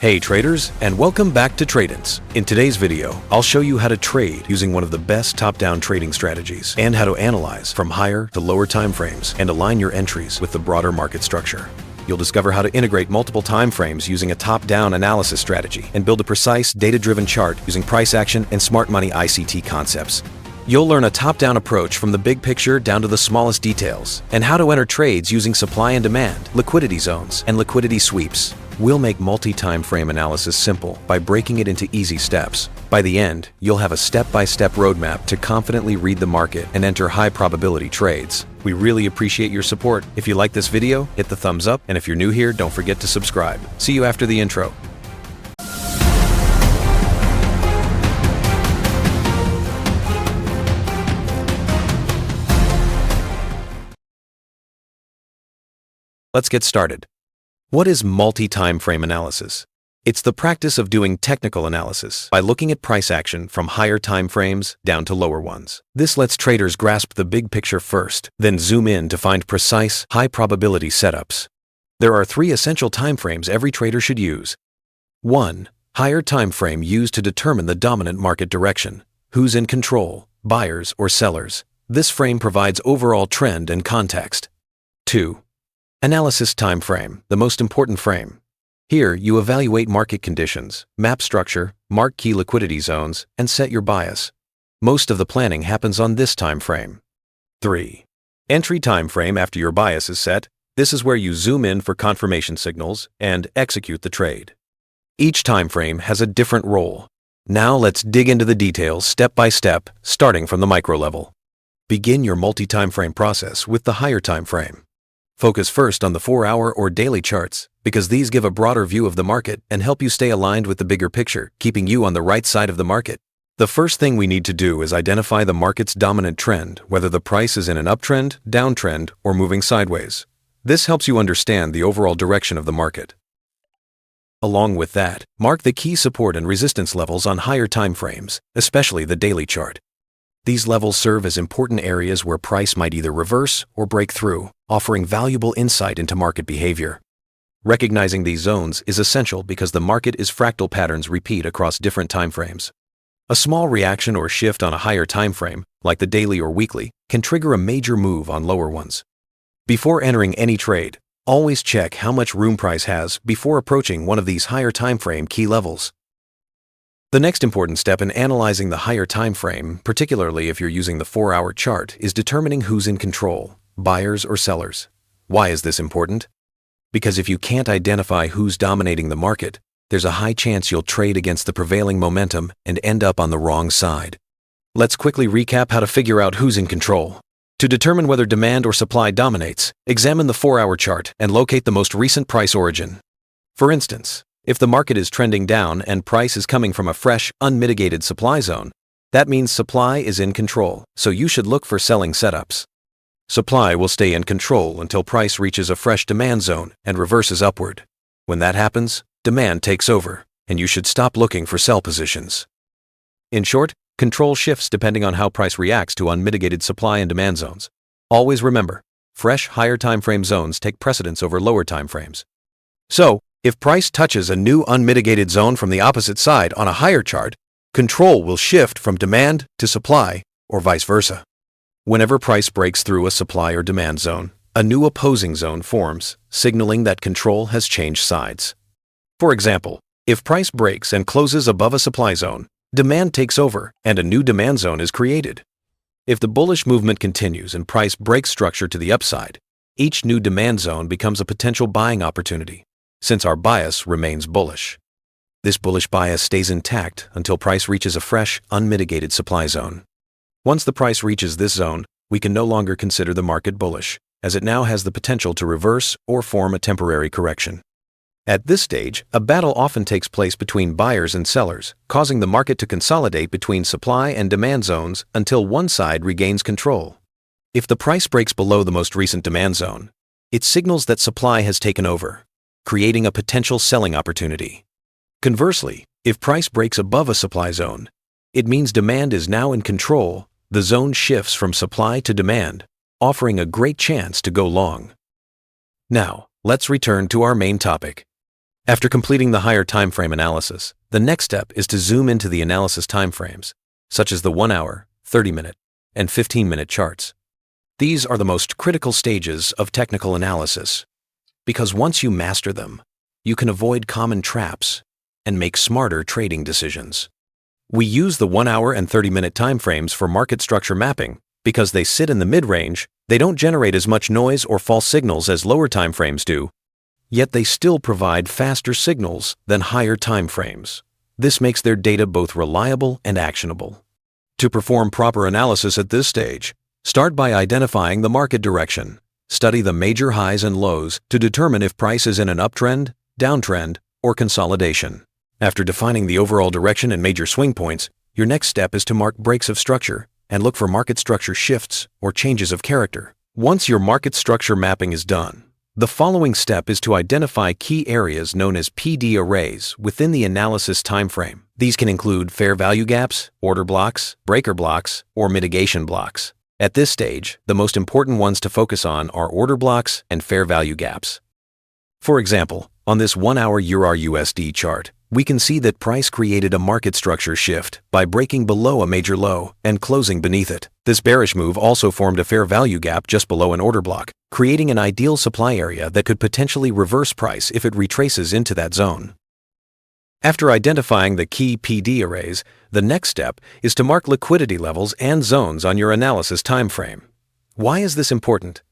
Hey traders, and welcome back to Tradence. In today's video, I'll show you how to trade using one of the best top-down trading strategies and how to analyze from higher to lower time frames and align your entries with the broader market structure. You'll discover how to integrate multiple time frames using a top-down analysis strategy and build a precise, data-driven chart using price action and smart money ICT concepts. You'll learn a top-down approach from the big picture down to the smallest details, and how to enter trades using supply and demand, liquidity zones, and liquidity sweeps. We'll make multi-time frame analysis simple by breaking it into easy steps. By the end, you'll have a step-by-step roadmap to confidently read the market and enter high-probability trades. We really appreciate your support. If you like this video, hit the thumbs up, and if you're new here, don't forget to subscribe. See you after the intro. Let's get started. What is multi-time frame analysis? It's the practice of doing technical analysis by looking at price action from higher time frames down to lower ones. This lets traders grasp the big picture first, then zoom in to find precise, high-probability setups. There are three essential time frames every trader should use. 1. Higher time frame used to determine the dominant market direction. Who's in control, buyers or sellers? This frame provides overall trend and context. 2. Analysis time frame, the most important frame. Here, you evaluate market conditions, map structure, mark key liquidity zones, and set your bias. Most of the planning happens on this time frame. 3. Entry time frame after your bias is set. This is where you zoom in for confirmation signals and execute the trade. Each time frame has a different role. Now let's dig into the details step by step, starting from the micro level. Begin your multi-time frame process with the higher time frame. Focus first on the 4-hour or daily charts, because these give a broader view of the market and help you stay aligned with the bigger picture, keeping you on the right side of the market. The first thing we need to do is identify the market's dominant trend, whether the price is in an uptrend, downtrend, or moving sideways. This helps you understand the overall direction of the market. Along with that, mark the key support and resistance levels on higher time frames, especially the daily chart. These levels serve as important areas where price might either reverse or break through, offering valuable insight into market behavior. Recognizing these zones is essential because the market is fractal patterns repeat across different time frames. A small reaction or shift on a higher time frame, like the daily or weekly, can trigger a major move on lower ones. Before entering any trade, always check how much room price has before approaching one of these higher time frame key levels. The next important step in analyzing the higher time frame, particularly if you're using the 4-hour chart, is determining who's in control, buyers or sellers. Why is this important? Because if you can't identify who's dominating the market, there's a high chance you'll trade against the prevailing momentum and end up on the wrong side. Let's quickly recap how to figure out who's in control. To determine whether demand or supply dominates, examine the 4-hour chart and locate the most recent price origin. For instance, if the market is trending down and price is coming from a fresh, unmitigated supply zone, that means supply is in control, so you should look for selling setups. Supply will stay in control until price reaches a fresh demand zone and reverses upward. When that happens, demand takes over, and you should stop looking for sell positions. In short, control shifts depending on how price reacts to unmitigated supply and demand zones. Always remember, fresh, higher time frame zones take precedence over lower time frames. So, if price touches a new unmitigated zone from the opposite side on a higher chart, control will shift from demand to supply, or vice versa. Whenever price breaks through a supply or demand zone, a new opposing zone forms, signaling that control has changed sides. For example, if price breaks and closes above a supply zone, demand takes over and a new demand zone is created. If the bullish movement continues and price breaks structure to the upside, each new demand zone becomes a potential buying opportunity, since our bias remains bullish. This bullish bias stays intact until price reaches a fresh, unmitigated supply zone. Once the price reaches this zone, we can no longer consider the market bullish, as it now has the potential to reverse or form a temporary correction. At this stage, a battle often takes place between buyers and sellers, causing the market to consolidate between supply and demand zones until one side regains control. If the price breaks below the most recent demand zone, it signals that supply has taken over, creating a potential selling opportunity. Conversely, if price breaks above a supply zone, it means demand is now in control. The zone shifts from supply to demand, offering a great chance to go long. Now, let's return to our main topic. After completing the higher timeframe analysis, the next step is to zoom into the analysis timeframes, such as the 1 hour, 30-minute, and 15-minute charts. These are the most critical stages of technical analysis, because once you master them, you can avoid common traps and make smarter trading decisions. We use the 1 hour and 30-minute timeframes for market structure mapping because they sit in the mid-range, they don't generate as much noise or false signals as lower timeframes do, yet they still provide faster signals than higher timeframes. This makes their data both reliable and actionable. To perform proper analysis at this stage, start by identifying the market direction. Study the major highs and lows to determine if price is in an uptrend, downtrend, or consolidation. After defining the overall direction and major swing points, your next step is to mark breaks of structure and look for market structure shifts or changes of character. Once your market structure mapping is done, the following step is to identify key areas known as PD arrays within the analysis timeframe. These can include fair value gaps, order blocks, breaker blocks, or mitigation blocks. At this stage, the most important ones to focus on are order blocks and fair value gaps. For example, on this 1 hour EUR/USD chart, we can see that price created a market structure shift by breaking below a major low and closing beneath it. This bearish move also formed a fair value gap just below an order block, creating an ideal supply area that could potentially reverse price if it retraces into that zone. After identifying the key PD arrays, the next step is to mark liquidity levels and zones on your analysis timeframe. Why is this important?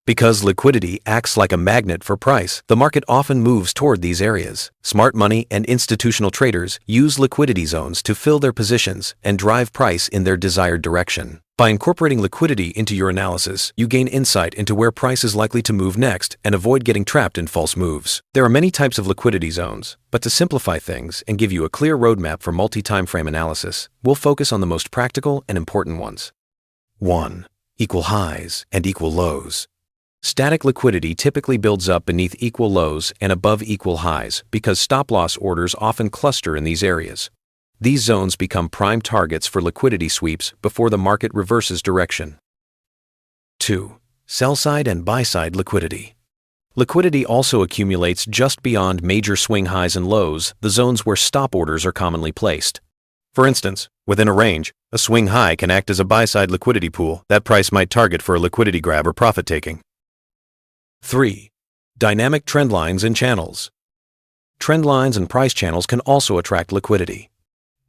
Because liquidity acts like a magnet for price, the market often moves toward these areas. Smart money and institutional traders use liquidity zones to fill their positions and drive price in their desired direction. By incorporating liquidity into your analysis, you gain insight into where price is likely to move next and avoid getting trapped in false moves. There are many types of liquidity zones, but to simplify things and give you a clear roadmap for multi-timeframe analysis, we'll focus on the most practical and important ones. 1. Equal highs and equal lows. Static liquidity typically builds up beneath equal lows and above equal highs because stop-loss orders often cluster in these areas. These zones become prime targets for liquidity sweeps before the market reverses direction. 2. Sell-side and buy-side liquidity. Liquidity also accumulates just beyond major swing highs and lows, the zones where stop orders are commonly placed. For instance, within a range, a swing high can act as a buy-side liquidity pool that price might target for a liquidity grab or profit-taking. 3. Dynamic trend lines and channels. Trend lines and price channels can also attract liquidity.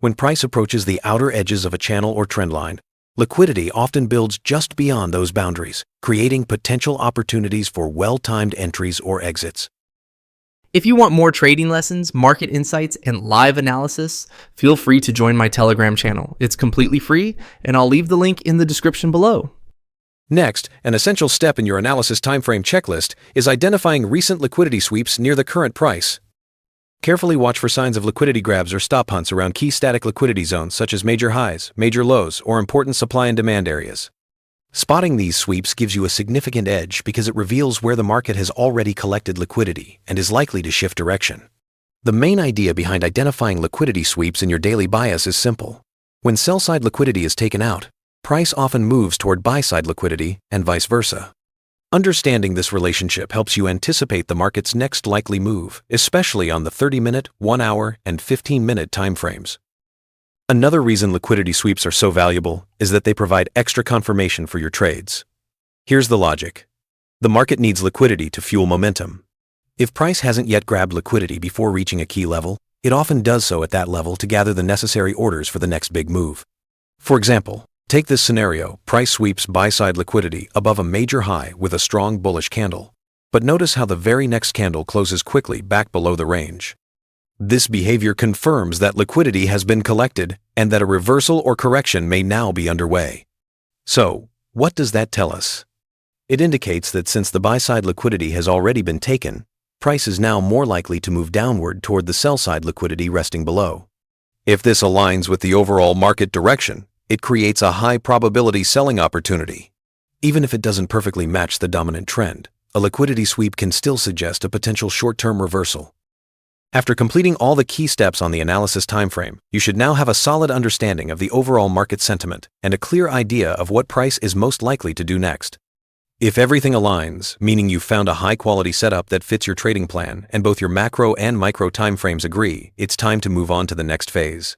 When price approaches the outer edges of a channel or trend line, liquidity often builds just beyond those boundaries, creating potential opportunities for well-timed entries or exits. If you want more trading lessons, market insights, and live analysis, feel free to join my Telegram channel. It's completely free, and I'll leave the link in the description below. Next, an essential step in your analysis timeframe checklist is identifying recent liquidity sweeps near the current price. Carefully watch for signs of liquidity grabs or stop hunts around key static liquidity zones such as major highs, major lows, or important supply and demand areas. Spotting these sweeps gives you a significant edge because it reveals where the market has already collected liquidity and is likely to shift direction. The main idea behind identifying liquidity sweeps in your daily bias is simple. When sell-side liquidity is taken out, price often moves toward buy-side liquidity and vice versa. Understanding this relationship helps you anticipate the market's next likely move, especially on the 30-minute, 1 hour, and 15-minute timeframes. Another reason liquidity sweeps are so valuable is that they provide extra confirmation for your trades. Here's the logic. The market needs liquidity to fuel momentum. If price hasn't yet grabbed liquidity before reaching a key level, it often does so at that level to gather the necessary orders for the next big move. For example, take this scenario, price sweeps buy-side liquidity above a major high with a strong bullish candle. But notice how the very next candle closes quickly back below the range. This behavior confirms that liquidity has been collected and that a reversal or correction may now be underway. So, what does that tell us? It indicates that since the buy-side liquidity has already been taken, price is now more likely to move downward toward the sell-side liquidity resting below. If this aligns with the overall market direction, it creates a high probability selling opportunity. Even if it doesn't perfectly match the dominant trend, a liquidity sweep can still suggest a potential short-term reversal. After completing all the key steps on the analysis timeframe, you should now have a solid understanding of the overall market sentiment and a clear idea of what price is most likely to do next. If everything aligns, meaning you've found a high-quality setup that fits your trading plan and both your macro and micro timeframes agree, it's time to move on to the next phase.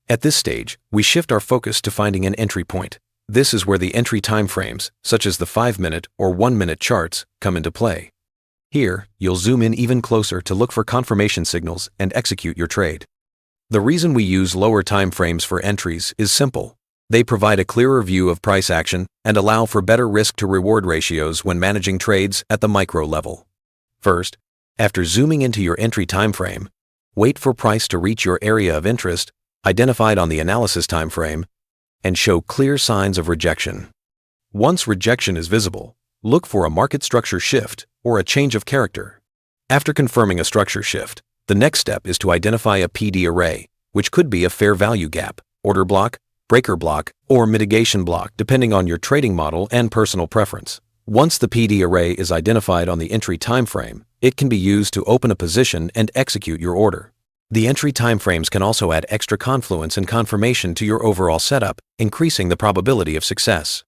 At this stage, we shift our focus to finding an entry point. This is where the entry timeframes, such as the 5-minute or 1-minute charts, come into play. Here, you'll zoom in even closer to look for confirmation signals and execute your trade. The reason we use lower timeframes for entries is simple. They provide a clearer view of price action and allow for better risk-to-reward ratios when managing trades at the micro level. First, after zooming into your entry timeframe, wait for price to reach your area of interest, identified on the analysis timeframe, and show clear signs of rejection. Once rejection is visible, look for a market structure shift or a change of character. After confirming a structure shift, the next step is to identify a PD array, which could be a fair value gap, order block, breaker block, or mitigation block depending on your trading model and personal preference. Once the PD array is identified on the entry timeframe, it can be used to open a position and execute your order. The entry timeframes can also add extra confluence and confirmation to your overall setup, increasing the probability of success.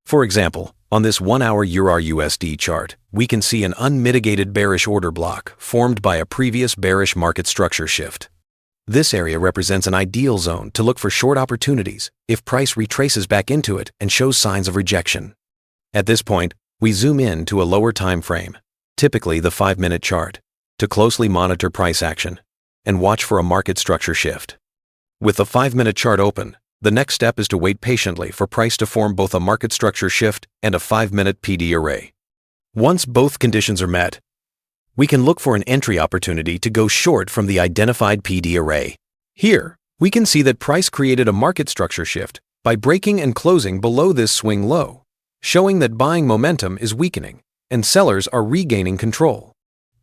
For example, on this 1-hour EUR/USD chart, we can see an unmitigated bearish order block formed by a previous bearish market structure shift. This area represents an ideal zone to look for short opportunities if price retraces back into it and shows signs of rejection. At this point, we zoom in to a lower time frame, typically the 5-minute chart, to closely monitor price action and watch for a market structure shift. With the 5-minute chart open, the next step is to wait patiently for price to form both a market structure shift and a 5-minute PD array. Once both conditions are met, we can look for an entry opportunity to go short from the identified PD array. Here, we can see that price created a market structure shift by breaking and closing below this swing low, showing that buying momentum is weakening and sellers are regaining control.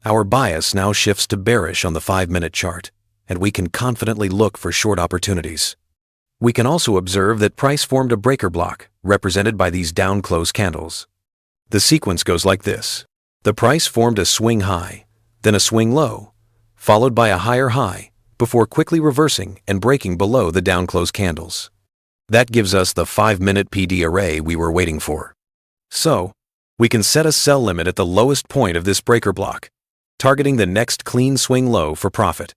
Our bias now shifts to bearish on the 5-minute chart, and we can confidently look for short opportunities. We can also observe that price formed a breaker block, represented by these down close candles. The sequence goes like this. The price formed a swing high, then a swing low, followed by a higher high, before quickly reversing and breaking below the down close candles. That gives us the 5-minute PD array we were waiting for. So, we can set a sell limit at the lowest point of this breaker block, targeting the next clean swing low for profit.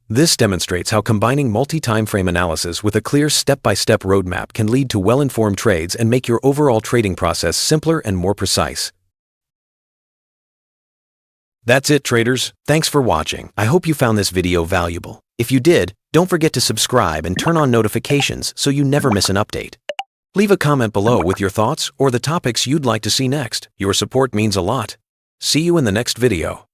This demonstrates how combining multi-timeframe analysis with a clear step-by-step roadmap can lead to well-informed trades and make your overall trading process simpler and more precise. That's it, traders. Thanks for watching. I hope you found this video valuable. If you did, don't forget to subscribe and turn on notifications so you never miss an update. Leave a comment below with your thoughts or the topics you'd like to see next. Your support means a lot. See you in the next video.